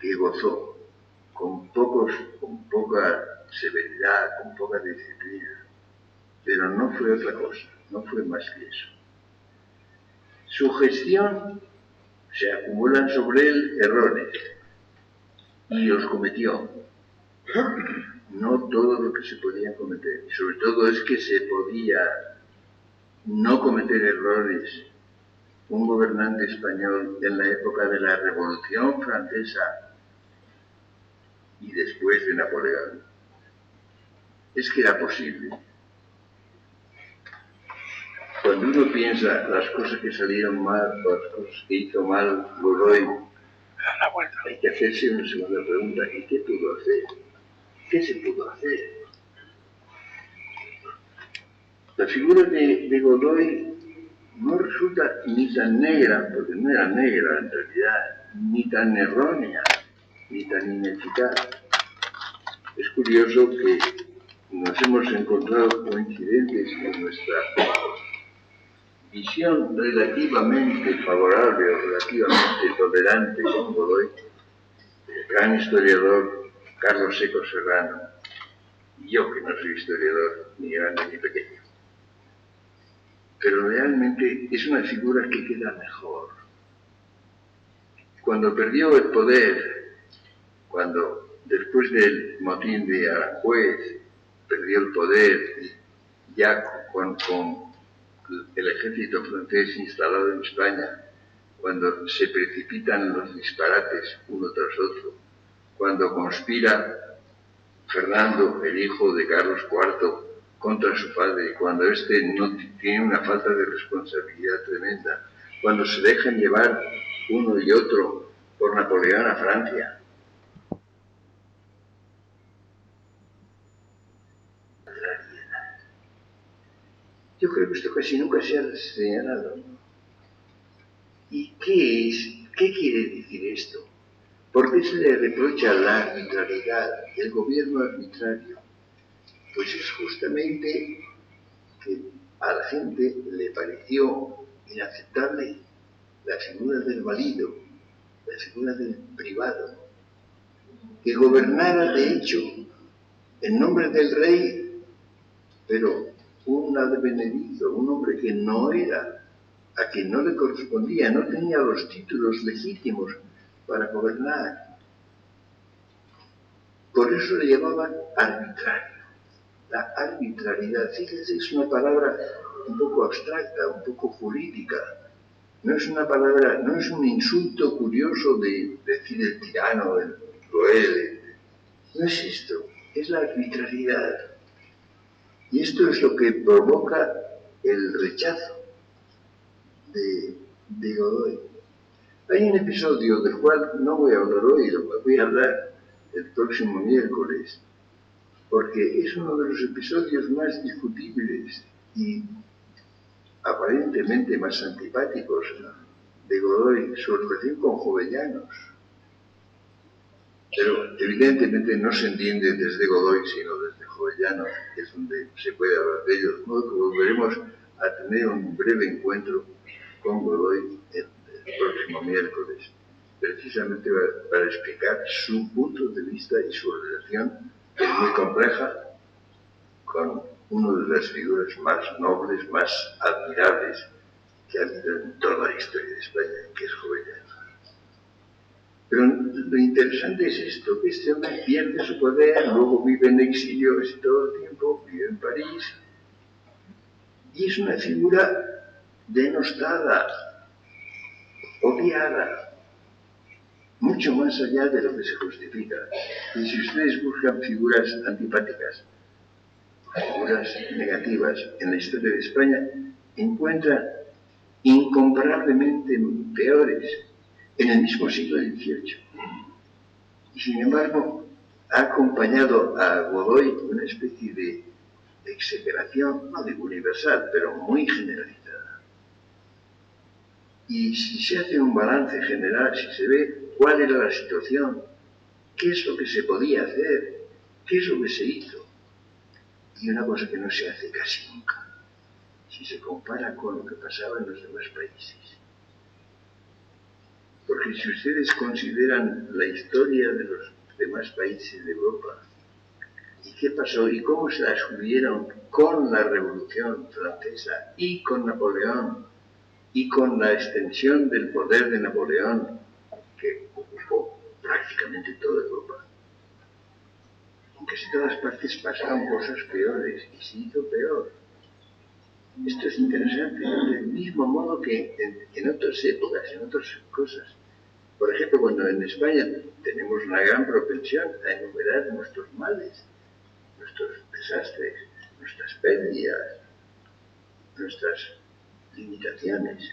que gozó con poca severidad, con poca disciplina, pero no fue otra cosa, no fue más que eso. Su gestión, se acumulan sobre él errores, y los cometió. No todo lo que se podía cometer, y sobre todo es que se podía no cometer errores. Un gobernante español en la época de la Revolución Francesa y después de Napoleón, es que era posible. Cuando uno piensa las cosas que salieron mal, las cosas que hizo mal Godoy, hay que hacerse una segunda pregunta: ¿y qué pudo hacer? ¿Qué se pudo hacer? La figura de Godoy no resulta ni tan negra, porque no era negra en realidad, ni tan errónea, ni tan ineficaz. Es curioso que nos hemos encontrado coincidentes en nuestra visión relativamente favorable o relativamente tolerante con Godoy, el gran historiador Carlos Seco Serrano, y yo, que no soy historiador ni grande ni pequeño. Pero realmente es una figura que queda mejor. Cuando perdió el poder, cuando después del motín de Aranjuez perdió el poder, ya con el ejército francés instalado en España, cuando se precipitan los disparates uno tras otro, cuando conspira Fernando, el hijo de Carlos IV, contra su padre, cuando éste no tiene una falta de responsabilidad tremenda, cuando se dejan llevar uno y otro por Napoleón a Francia. Yo creo que esto casi nunca se ha señalado. ¿Y qué quiere decir esto? ¿Por qué se le reprocha la arbitrariedad, el gobierno arbitrario? Pues es justamente que a la gente le pareció inaceptable la figura del valido, la figura del privado, que gobernara de hecho en nombre del rey, pero un advenedizo, un hombre que no era, a quien no le correspondía, no tenía los títulos legítimos para gobernar. Por eso le llamaban arbitrario. La arbitrariedad, fíjense, es una palabra un poco abstracta, un poco jurídica. No es una palabra, no es un insulto curioso de decir el tirano, el cruel. No es esto, es la arbitrariedad. Y esto es lo que provoca el rechazo de Godoy. Hay un episodio del cual no voy a hablar hoy, lo voy a hablar el próximo miércoles, porque es uno de los episodios más discutibles y aparentemente más antipáticos de Godoy, su relación con Jovellanos. Pero evidentemente no se entiende desde Godoy, sino desde Jovellanos, que es donde se puede hablar de ellos. ¿No? Volveremos a tener un breve encuentro con Godoy el próximo miércoles, precisamente para explicar su punto de vista y su relación, que es muy compleja, con una de las figuras más nobles, más admirables que ha habido en toda la historia de España, que es Jovellanos. Pero lo interesante es esto, que este hombre pierde su poder, luego vive en exilio casi todo el tiempo, vive en París, y es una figura denostada, odiada, mucho más allá de lo que se justifica. Y si ustedes buscan figuras antipáticas, figuras negativas en la historia de España, encuentran incomparablemente peores en el mismo siglo XVIII. Y sin embargo, ha acompañado a Godoy una especie de exageración, no digo universal, pero muy generalizada. Y si se hace un balance general, si se ve cuál era la situación, qué es lo que se podía hacer, qué es lo que se hizo, y una cosa que no se hace casi nunca, si se compara con lo que pasaba en los demás países. Porque si ustedes consideran la historia de los demás países de Europa, y qué pasó y cómo se las subieron con la Revolución Francesa y con Napoleón, y con la extensión del poder de Napoleón, que ocupó prácticamente toda Europa. En casi todas partes pasaron cosas peores y se hizo peor. Esto es interesante, del mismo modo que en otras épocas, en otras cosas. Por ejemplo, cuando en España tenemos una gran propensión a enumerar nuestros males, nuestros desastres, nuestras pérdidas, nuestras limitaciones,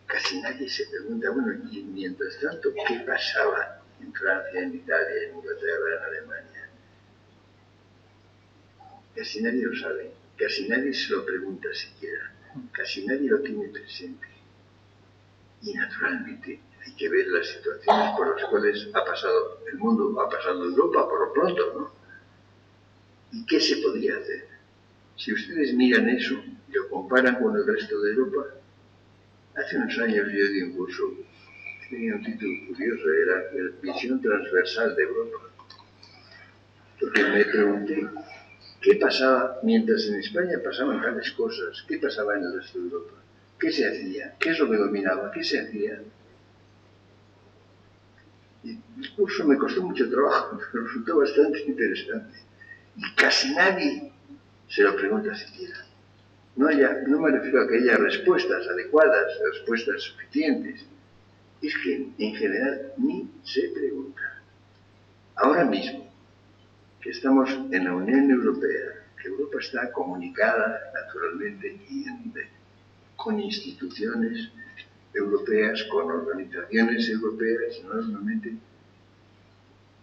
casi nadie se pregunta, bueno, y mientras tanto, ¿qué pasaba en Francia, en Italia, en Inglaterra, en Alemania? Casi nadie lo sabe, casi nadie se lo pregunta siquiera, casi nadie lo tiene presente. Y naturalmente hay que ver las situaciones por las cuales ha pasado el mundo, ha pasado Europa por lo pronto, ¿no? ¿Y qué se podría hacer? Si ustedes miran eso y lo comparan con el resto de Europa, hace unos años yo di un curso, tenía un título curioso, era Visión Transversal de Europa. Porque me pregunté, ¿qué pasaba mientras en España pasaban tales cosas? ¿Qué pasaba en el resto de Europa? ¿Qué se hacía? ¿Qué es lo que dominaba? ¿Qué se hacía? Y el curso me costó mucho trabajo, pero resultó bastante interesante. Y casi nadie se lo pregunta siquiera. No me refiero a que haya respuestas adecuadas, respuestas suficientes. Es que en general ni se pregunta. Ahora mismo, que estamos en la Unión Europea, que Europa está comunicada naturalmente y con instituciones europeas, con organizaciones europeas, normalmente,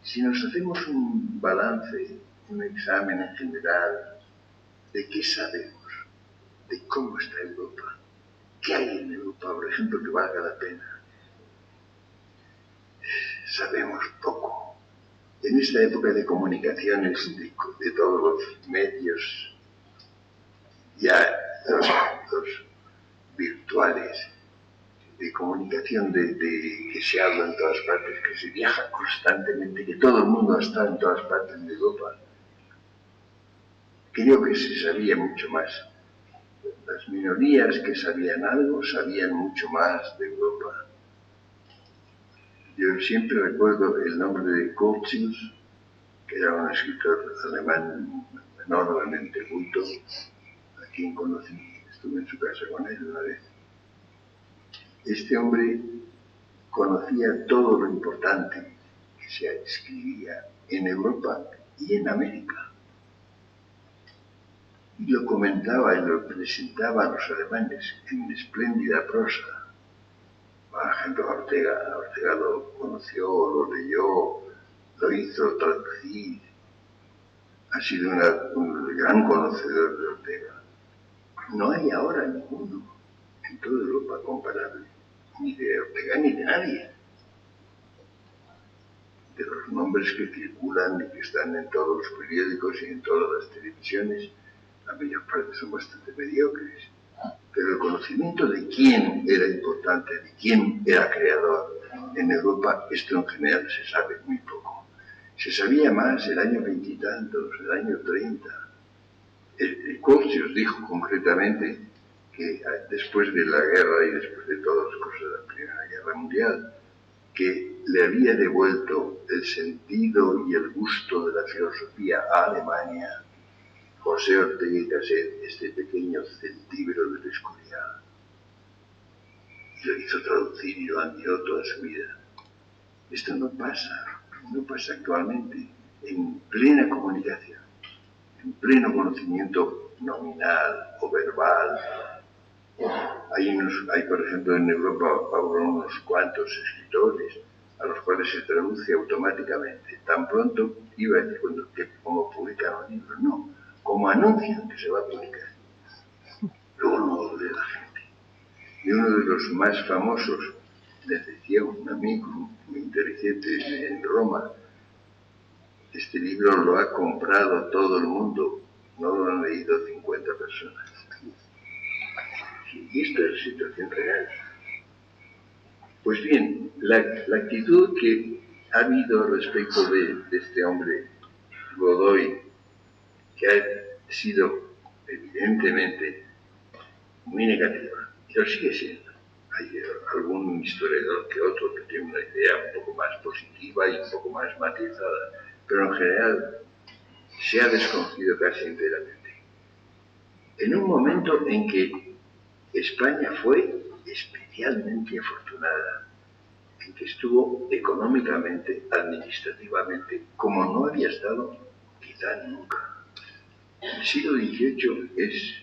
si nos hacemos un balance, un examen en general de qué sabemos, de cómo está Europa, qué hay en Europa, por ejemplo, que valga la pena, sabemos poco. En esta época de comunicaciones, de todos los medios, ya los virtuales, comunicación que se habla en todas partes, que se viaja constantemente, que todo el mundo está en todas partes de Europa. Creo que se sabía mucho más. Las minorías que sabían algo sabían mucho más de Europa. Yo siempre recuerdo el nombre de Curtius, que era un escritor alemán enormemente culto, a quien conocí, estuve en su casa con él una vez. Este hombre conocía todo lo importante que se escribía en Europa y en América. Y lo comentaba y lo presentaba a los alemanes en espléndida prosa. Por ejemplo, Ortega lo conoció, lo leyó, lo hizo traducir. Ha sido un gran conocedor de Ortega. No hay ahora ninguno en toda Europa comparable, ni de Ortega ni de nadie. De los nombres que circulan y que están en todos los periódicos y en todas las televisiones, la mayor parte son bastante mediocres. Pero el conocimiento de quién era importante, de quién era creador en Europa, esto en general se sabe muy poco. Se sabía más el año veintitantos, el año 30. Curtius dijo concretamente que después de la guerra y después de todas las cosas de la Primera Guerra Mundial, que le había devuelto el sentido y el gusto de la filosofía a Alemania José Ortega y Gasset, este pequeño centímetro del Escorial. Y lo hizo traducir y lo admiró toda su vida. Esto no pasa actualmente en plena comunicación, en pleno conocimiento nominal o verbal. Hay, por ejemplo, en Europa unos cuantos escritores a los cuales se traduce automáticamente. Tan pronto, iba a decir como publican un libro, no, como anuncian que se va a publicar. Luego no lo lee la gente. Y uno de los más famosos, les decía un amigo muy inteligente en Roma, este libro lo ha comprado todo el mundo, no lo han leído 50 personas. Y esta es la situación real. Pues bien, la actitud que ha habido respecto de este hombre, Godoy, que ha sido evidentemente muy negativa, y lo sigue siendo. Hay algún historiador que otro que tiene una idea un poco más positiva y un poco más matizada, pero en general se ha desconocido casi enteramente. En un momento en que España fue especialmente afortunada, en que estuvo económicamente, administrativamente, como no había estado quizá nunca. El siglo XVIII es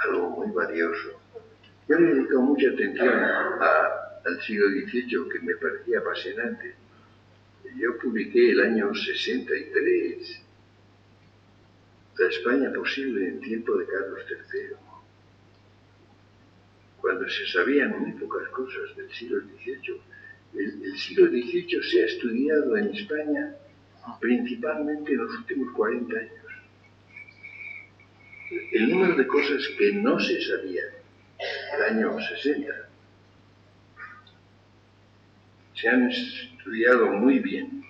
algo muy valioso. Yo le he dedicado mucha atención al siglo XVIII, que me parecía apasionante. Yo publiqué el año 63, La España posible en tiempo de Carlos III, cuando se sabían muy pocas cosas del siglo XVIII. El siglo XVIII se ha estudiado en España principalmente en los últimos 40 años. El número de cosas que no se sabían el año 60 se han estudiado muy bien.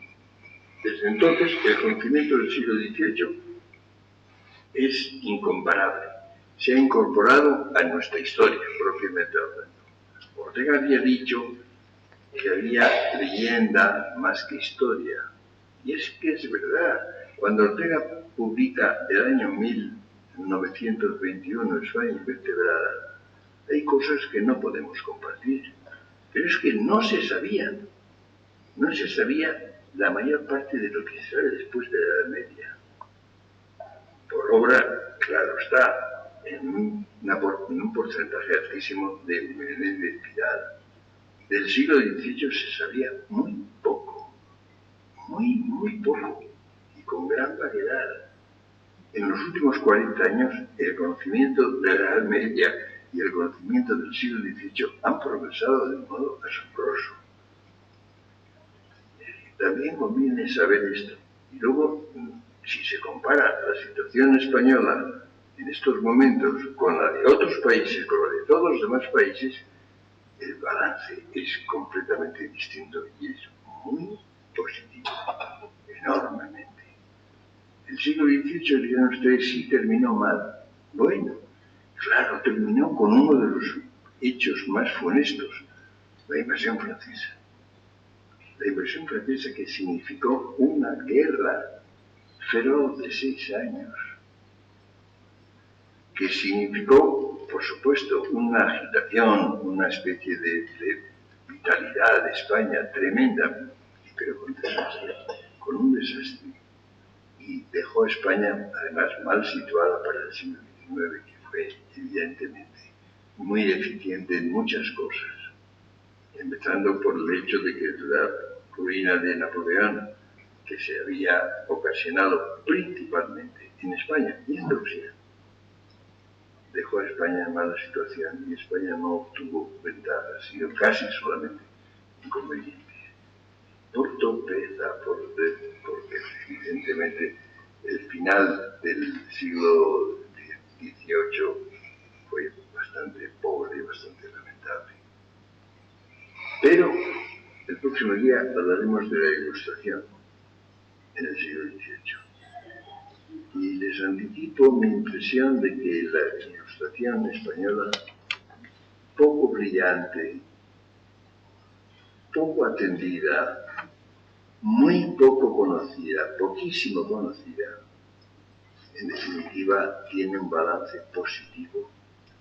Desde entonces, el conocimiento del siglo XVIII es incomparable. Se ha incorporado a nuestra historia, propiamente hablando. Ortega había dicho que había leyenda más que historia. Y es que es verdad. Cuando Ortega publica el año 1921 España invertebrada, hay cosas que no podemos compartir. Pero es que no se sabía la mayor parte de lo que se sabe después de la Edad Media. Por obra, claro está, en un porcentaje altísimo de Menéndez Pidal. Del siglo XVIII se sabía muy poco, muy poco, y con gran variedad. En los últimos 40 años, el conocimiento de la Edad Media y el conocimiento del siglo XVIII han progresado de un modo asombroso. También conviene saber esto. Y luego, si se compara la situación española en estos momentos con la de otros países, con la de todos los demás países, el balance es completamente distinto y es muy positivo, enormemente. El siglo XVIII, dirán ustedes, sí terminó mal. Bueno, claro, terminó con uno de los hechos más funestos, la invasión francesa. La invasión francesa, que significó una guerra feroz de 6 años, que significó, por supuesto, una agitación, una especie de vitalidad de España tremenda, pero con un desastre. Y dejó a España, además, mal situada para el siglo XIX, que fue, evidentemente, muy deficiente en muchas cosas, empezando por el hecho de que la ruina de Napoleón, que se había ocasionado principalmente en España y en Rusia, dejó a España en mala situación y España no obtuvo ventajas, sino casi solamente inconvenientes. Por torpeza, porque evidentemente el final del siglo XVIII fue bastante pobre y bastante lamentable. Pero el próximo día hablaremos de la Ilustración en el siglo XVIII. Y les anticipo mi impresión de que la Ilustración española, poco brillante, poco atendida, muy poco conocida, poquísimo conocida, en definitiva tiene un balance positivo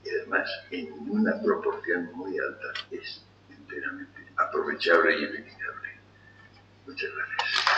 y además en una proporción muy alta es enteramente aprovechable y edificable. Muchas gracias.